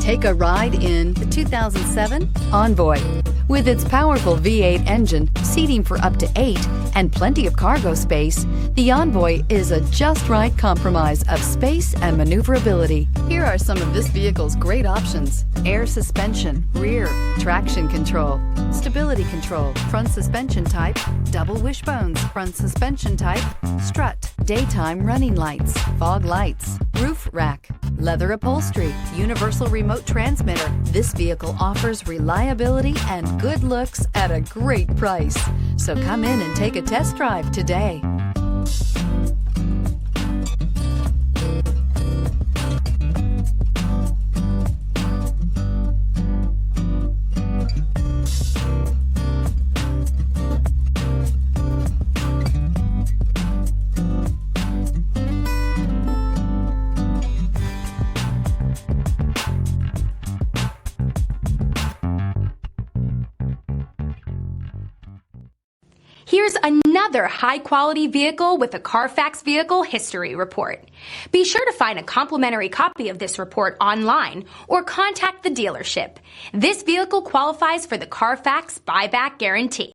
Take a ride in the 2007 Envoy. With its powerful V8 engine, seating for up to 8, and plenty of cargo space, the Envoy is a just right compromise of space and maneuverability. Here are some of this vehicle's great options: air suspension, rear, traction control, stability control, front suspension type, double wishbones, front suspension type, strut, daytime running lights, fog lights, roof rack, leather upholstery, universal remote transmitter. This vehicle offers reliability and good looks at a great price. So come in and take a test drive today. Here's another high-quality vehicle with a Carfax Vehicle History Report. Be sure to find a complimentary copy of this report online or contact the dealership. This vehicle qualifies for the Carfax Buyback Guarantee.